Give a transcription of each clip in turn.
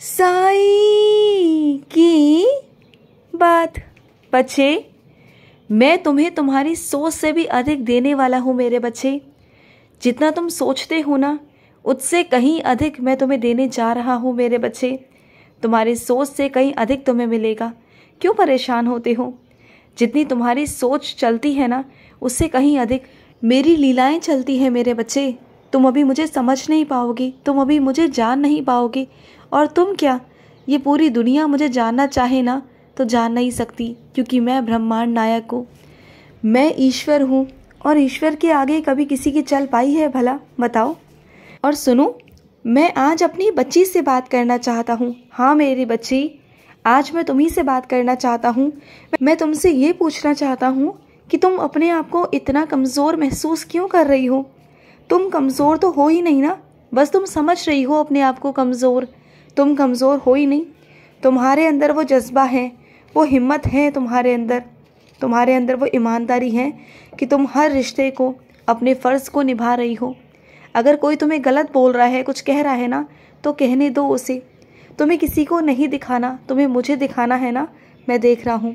साई की बात। बच्चे, मैं तुम्हें तुम्हारी सोच से भी अधिक देने वाला हूँ मेरे बच्चे। जितना तुम सोचते हो ना, उससे कहीं अधिक मैं तुम्हें देने जा रहा हूँ मेरे बच्चे। तुम्हारी सोच से कहीं अधिक तुम्हें मिलेगा। क्यों परेशान होते हो? जितनी तुम्हारी सोच चलती है ना, उससे कहीं अधिक मेरी लीलाएं चलती हैं मेरे बच्चे। तुम अभी मुझे समझ नहीं पाओगे, तुम अभी मुझे जान नहीं पाओगे। और तुम क्या, ये पूरी दुनिया मुझे जानना चाहे ना तो जान नहीं सकती, क्योंकि मैं ब्रह्मांड नायक हूँ। मैं ईश्वर हूँ, और ईश्वर के आगे कभी किसी की चल पाई है भला? बताओ। और सुनो, मैं आज अपनी बच्ची से बात करना चाहता हूँ। हाँ मेरी बच्ची, आज मैं तुम्ही से बात करना चाहता हूँ। मैं तुमसे ये पूछना चाहता हूँ कि तुम अपने आप को इतना कमज़ोर महसूस क्यों कर रही हो? तुम कमज़ोर तो हो ही नहीं ना, बस तुम समझ रही हो अपने आप को कमज़ोर। तुम कमज़ोर हो ही नहीं। तुम्हारे अंदर वो जज्बा है, वो हिम्मत है तुम्हारे अंदर वो ईमानदारी है कि तुम हर रिश्ते को, अपने फ़र्ज़ को निभा रही हो। अगर कोई तुम्हें गलत बोल रहा है, कुछ कह रहा है ना, तो कहने दो उसे। तुम्हें किसी को नहीं दिखाना, तुम्हें मुझे दिखाना है ना। मैं देख रहा हूँ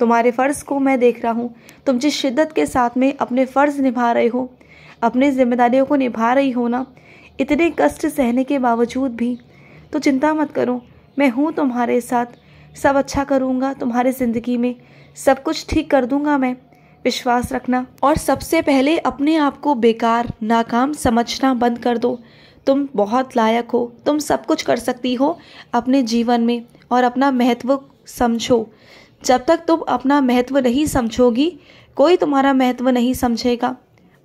तुम्हारे फ़र्ज़ को, मैं देख रहा हूँ तुम जिस शिद्दत के साथ में अपने फ़र्ज़ निभा रहे हो, अपनी जिम्मेदारियों को निभा रही हो ना, इतने कष्ट सहने के बावजूद भी। तो चिंता मत करो, मैं हूँ तुम्हारे साथ। सब अच्छा करूँगा तुम्हारी ज़िंदगी में, सब कुछ ठीक कर दूँगा मैं, विश्वास रखना। और सबसे पहले अपने आप को बेकार, नाकाम समझना बंद कर दो। तुम बहुत लायक हो, तुम सब कुछ कर सकती हो अपने जीवन में। और अपना महत्व समझो। जब तक तुम अपना महत्व नहीं समझोगी, कोई तुम्हारा महत्व नहीं समझेगा।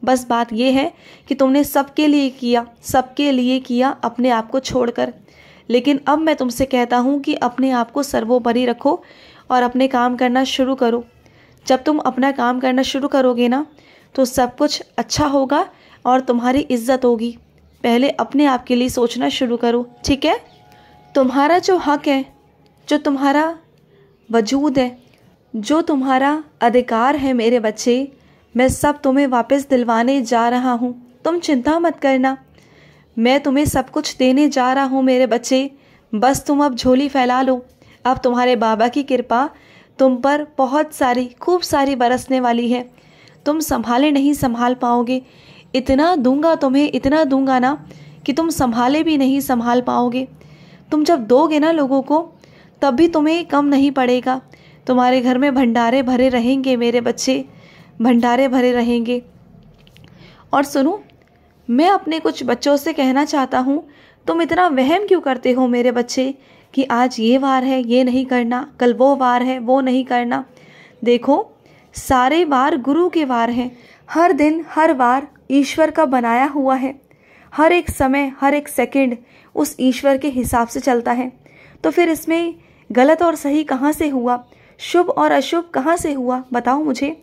बस बात यह है कि तुमने सबके लिए किया अपने आप को छोड़कर। लेकिन अब मैं तुमसे कहता हूँ कि अपने आप को सर्वोपरि रखो और अपने काम करना शुरू करो। जब तुम अपना काम करना शुरू करोगे ना, तो सब कुछ अच्छा होगा और तुम्हारी इज्जत होगी। पहले अपने आप के लिए सोचना शुरू करो, ठीक है? तुम्हारा जो हक है, जो तुम्हारा वजूद है, जो तुम्हारा अधिकार है मेरे बच्चे, मैं सब तुम्हें वापस दिलवाने जा रहा हूँ। तुम चिंता मत करना, मैं तुम्हें सब कुछ देने जा रहा हूँ मेरे बच्चे। बस तुम अब झोली फैला लो। अब तुम्हारे बाबा की कृपा तुम पर बहुत सारी, खूब सारी बरसने वाली है। तुम संभाले नहीं संभाल पाओगे। इतना दूंगा तुम्हें, इतना दूंगा ना कि तुम संभाले भी नहीं संभाल पाओगे। तुम जब दोगे ना लोगों को, तब भी तुम्हें कम नहीं पड़ेगा। तुम्हारे घर में भंडारे भरे रहेंगे मेरे बच्चे, भंडारे भरे रहेंगे। और सुनो, मैं अपने कुछ बच्चों से कहना चाहता हूँ, तुम इतना वहम क्यों करते हो मेरे बच्चे कि आज ये वार है, ये नहीं करना, कल वो वार है, वो नहीं करना। देखो, सारे वार गुरु के वार हैं। हर दिन, हर वार ईश्वर का बनाया हुआ है। हर एक समय, हर एक सेकंड उस ईश्वर के हिसाब से चलता है। तो फिर इसमें गलत और सही कहाँ से हुआ, शुभ और अशुभ कहाँ से हुआ, बताओ मुझे।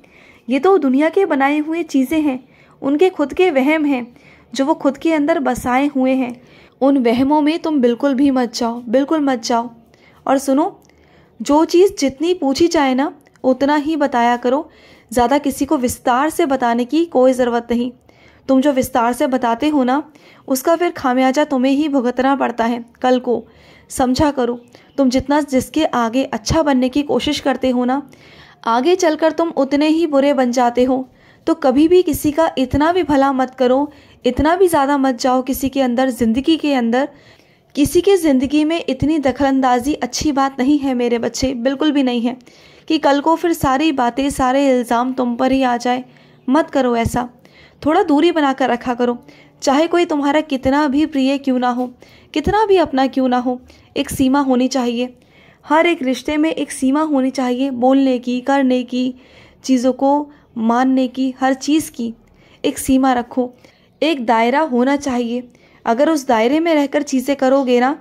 ये तो दुनिया के बनाए हुए चीज़ें हैं, उनके खुद के वहम हैं जो वो खुद के अंदर बसाए हुए हैं। उन वहमों में तुम बिल्कुल भी मत जाओ, बिल्कुल मत जाओ। और सुनो, जो चीज़ जितनी पूछी जाए ना, उतना ही बताया करो। ज़्यादा किसी को विस्तार से बताने की कोई ज़रूरत नहीं। तुम जो विस्तार से बताते हो ना, उसका फिर खामियाजा तुम्हें ही भुगतना पड़ता है कल को। समझा करो, तुम जितना जिसके आगे अच्छा बनने की कोशिश करते हो ना, आगे चलकर तुम उतने ही बुरे बन जाते हो। तो कभी भी किसी का इतना भी भला मत करो, इतना भी ज़्यादा मत जाओ किसी के अंदर, ज़िंदगी के अंदर। किसी के ज़िंदगी में इतनी दखलंदाजी अच्छी बात नहीं है मेरे बच्चे, बिल्कुल भी नहीं है, कि कल को फिर सारी बातें, सारे इल्ज़ाम तुम पर ही आ जाए। मत करो ऐसा। थोड़ा दूरी बना कर रखा करो। चाहे कोई तुम्हारा कितना भी प्रिय क्यों ना हो, कितना भी अपना क्यों ना हो, एक सीमा होनी चाहिए। हर एक रिश्ते में एक सीमा होनी चाहिए, बोलने की, करने की, चीज़ों को मानने की, हर चीज़ की एक सीमा रखो। एक दायरा होना चाहिए। अगर उस दायरे में रहकर चीज़ें करोगे ना,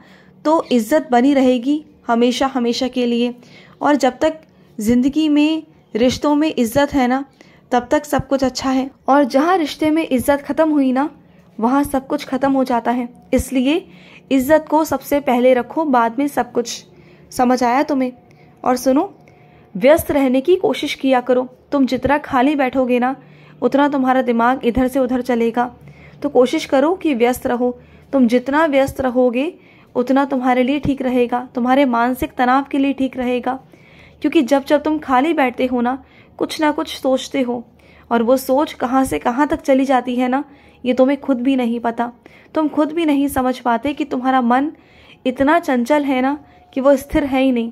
तो इज़्ज़त बनी रहेगी हमेशा हमेशा के लिए। और जब तक ज़िंदगी में, रिश्तों में इज़्ज़त है ना, तब तक सब कुछ अच्छा है। और जहाँ रिश्ते में इज़्ज़त ख़त्म हुई ना, वहाँ सब कुछ ख़त्म हो जाता है। इसलिए इज़्ज़त को सबसे पहले रखो, बाद में सब कुछ। समझ आया तुम्हें? और सुनो, व्यस्त रहने की कोशिश किया करो। तुम जितना खाली बैठोगे ना, उतना तुम्हारा दिमाग इधर से उधर चलेगा। तो कोशिश करो कि व्यस्त रहो। तुम जितना व्यस्त रहोगे, उतना तुम्हारे लिए ठीक रहेगा, तुम्हारे मानसिक तनाव के लिए ठीक रहेगा। क्योंकि जब जब तुम खाली बैठते हो ना, कुछ ना कुछ सोचते हो, और वो सोच कहाँ से कहाँ तक चली जाती है ना, ये तुम्हें खुद भी नहीं पता। तुम खुद भी नहीं समझ पाते कि तुम्हारा मन इतना चंचल है ना कि वो स्थिर है ही नहीं।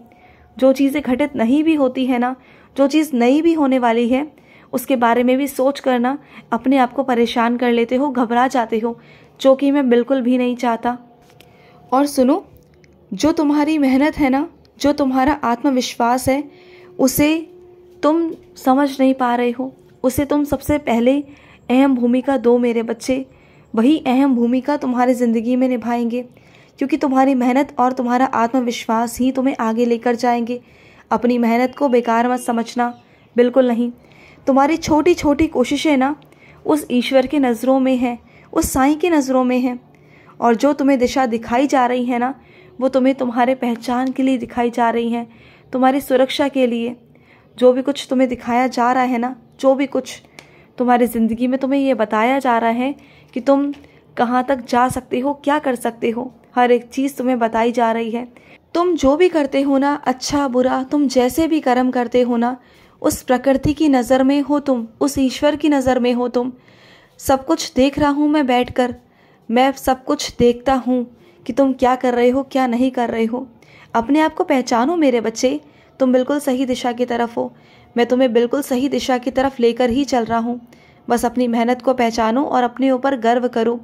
जो चीज़ें घटित नहीं भी होती है ना, जो चीज़ नहीं भी होने वाली है, उसके बारे में भी सोच कर ना अपने आप को परेशान कर लेते हो, घबरा जाते हो, जो कि मैं बिल्कुल भी नहीं चाहता। और सुनो, जो तुम्हारी मेहनत है ना, जो तुम्हारा आत्मविश्वास है, उसे तुम समझ नहीं पा रहे हो। उसे तुम सबसे पहले अहम भूमिका दो मेरे बच्चे। वही अहम भूमिका तुम्हारी ज़िंदगी में निभाएंगे, क्योंकि तुम्हारी मेहनत और तुम्हारा आत्मविश्वास ही तुम्हें आगे लेकर जाएंगे। अपनी मेहनत को बेकार मत समझना, बिल्कुल नहीं। तुम्हारी छोटी छोटी कोशिशें ना उस ईश्वर की नज़रों में हैं, उस साईं की नज़रों में हैं। और जो तुम्हें दिशा दिखाई जा रही है ना, वो तुम्हें तुम्हारे पहचान के लिए दिखाई जा रही हैं, तुम्हारी सुरक्षा के लिए। जो भी कुछ तुम्हें दिखाया जा रहा है ना, जो भी कुछ तुम्हारी ज़िंदगी में तुम्हें ये बताया जा रहा है कि तुम कहाँ तक जा सकते हो, क्या कर सकते हो, हर एक चीज़ तुम्हें बताई जा रही है। तुम जो भी करते हो ना, अच्छा बुरा, तुम जैसे भी कर्म करते हो ना, उस प्रकृति की नज़र में हो तुम, उस ईश्वर की नज़र में हो तुम। सब कुछ देख रहा हूँ मैं बैठकर, मैं सब कुछ देखता हूँ कि तुम क्या कर रहे हो, क्या नहीं कर रहे हो। अपने आप को पहचानो मेरे बच्चे, तुम बिल्कुल सही दिशा की तरफ हो। मैं तुम्हें बिल्कुल सही दिशा की तरफ लेकर ही चल रहा हूँ। बस अपनी मेहनत को पहचानो और अपने ऊपर गर्व करो।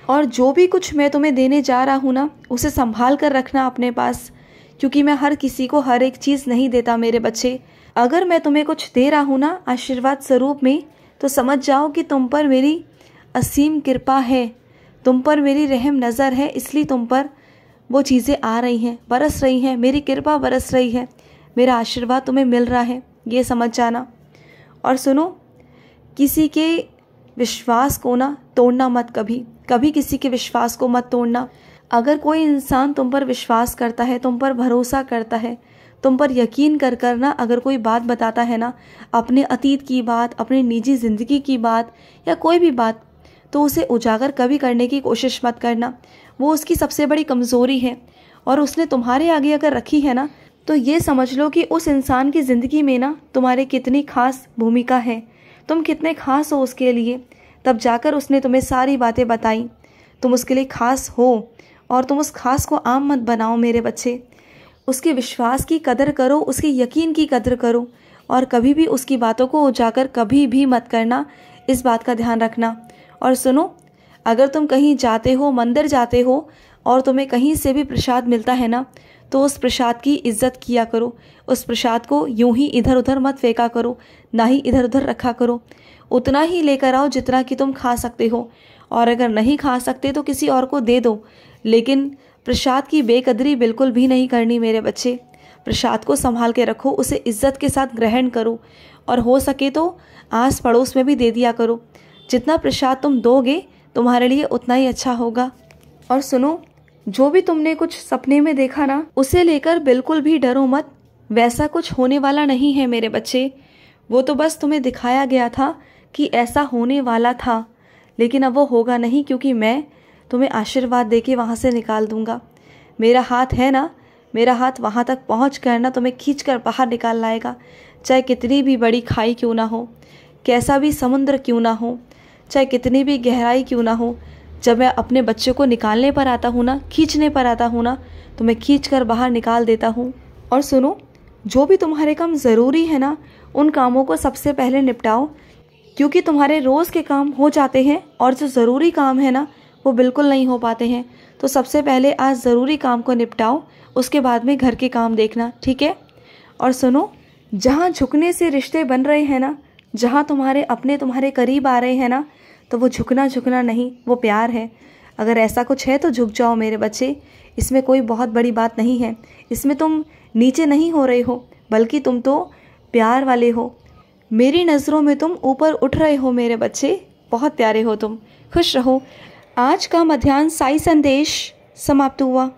और जो भी कुछ मैं तुम्हें देने जा रहा हूँ ना, उसे संभाल कर रखना अपने पास, क्योंकि मैं हर किसी को हर एक चीज़ नहीं देता मेरे बच्चे। अगर मैं तुम्हें कुछ दे रहा हूँ ना आशीर्वाद स्वरूप में, तो समझ जाओ कि तुम पर मेरी असीम कृपा है, तुम पर मेरी रहम नज़र है, इसलिए तुम पर वो चीज़ें आ रही हैं, बरस रही हैं, मेरी कृपा बरस रही है, मेरा आशीर्वाद तुम्हें मिल रहा है, ये समझ जाना। और सुनो, किसी के विश्वास को ना तोड़ना मत, कभी कभी किसी के विश्वास को मत तोड़ना। अगर कोई इंसान तुम पर विश्वास करता है, तुम पर भरोसा करता है, तुम पर यकीन कर कर ना अगर कोई बात बताता है ना, अपने अतीत की बात, अपनी निजी ज़िंदगी की बात या कोई भी बात, तो उसे उजागर कभी करने की कोशिश मत करना। वो उसकी सबसे बड़ी कमज़ोरी है, और उसने तुम्हारे आगे अगर रखी है ना, तो ये समझ लो कि उस इंसान की ज़िंदगी में ना तुम्हारी कितनी खास भूमिका है, तुम कितने खास हो उसके लिए। तब जाकर उसने तुम्हें सारी बातें बताई। तुम उसके लिए खास हो, और तुम उस खास को आम मत बनाओ मेरे बच्चे। उसके विश्वास की कदर करो, उसके यकीन की कदर करो, और कभी भी उसकी बातों को उजागर कभी भी मत करना, इस बात का ध्यान रखना। और सुनो, अगर तुम कहीं जाते हो, मंदिर जाते हो, और तुम्हें कहीं से भी प्रसाद मिलता है ना, तो उस प्रसाद की इज्जत किया करो। उस प्रसाद को यूं ही इधर उधर मत फेंका करो, ना ही इधर उधर रखा करो। उतना ही लेकर आओ जितना कि तुम खा सकते हो, और अगर नहीं खा सकते तो किसी और को दे दो, लेकिन प्रसाद की बेकदरी बिल्कुल भी नहीं करनी मेरे बच्चे। प्रसाद को संभाल के रखो, उसे इज्जत के साथ ग्रहण करो, और हो सके तो आस पड़ोस में भी दे दिया करो। जितना प्रसाद तुम दोगे तुम्हारे लिए उतना ही अच्छा होगा। और सुनो, जो भी तुमने कुछ सपने में देखा ना, उसे लेकर बिल्कुल भी डरो मत, वैसा कुछ होने वाला नहीं है मेरे बच्चे। वो तो बस तुम्हें दिखाया गया था कि ऐसा होने वाला था, लेकिन अब वो होगा नहीं, क्योंकि मैं तुम्हें आशीर्वाद देके वहाँ से निकाल दूंगा। मेरा हाथ है ना, मेरा हाथ वहाँ तक पहुँच कर ना तुम्हें खींच कर बाहर निकाल लाएगा। चाहे कितनी भी बड़ी खाई क्यों ना हो, कैसा भी समुद्र क्यों ना हो, चाहे कितनी भी गहराई क्यों ना हो, जब मैं अपने बच्चे को निकालने पर आता हूँ ना, खींचने पर आता हूँ ना, तो मैं खींच कर बाहर निकाल देता हूँ। और सुनो, जो भी तुम्हारे काम ज़रूरी है ना, उन कामों को सबसे पहले निपटाओ, क्योंकि तुम्हारे रोज़ के काम हो जाते हैं और जो ज़रूरी काम है ना, वो बिल्कुल नहीं हो पाते हैं। तो सबसे पहले आज ज़रूरी काम को निपटाओ, उसके बाद में घर के काम देखना, ठीक है। और सुनो, जहाँ झुकने से रिश्ते बन रहे हैं ना, जहाँ तुम्हारे अपने तुम्हारे करीब आ रहे हैं ना, तो वो झुकना झुकना नहीं, वो प्यार है। अगर ऐसा कुछ है तो झुक जाओ मेरे बच्चे, इसमें कोई बहुत बड़ी बात नहीं है। इसमें तुम नीचे नहीं हो रहे हो, बल्कि तुम तो प्यार वाले हो। मेरी नज़रों में तुम ऊपर उठ रहे हो मेरे बच्चे, बहुत प्यारे हो तुम। खुश रहो। आज का मध्याह्न साई संदेश समाप्त हुआ।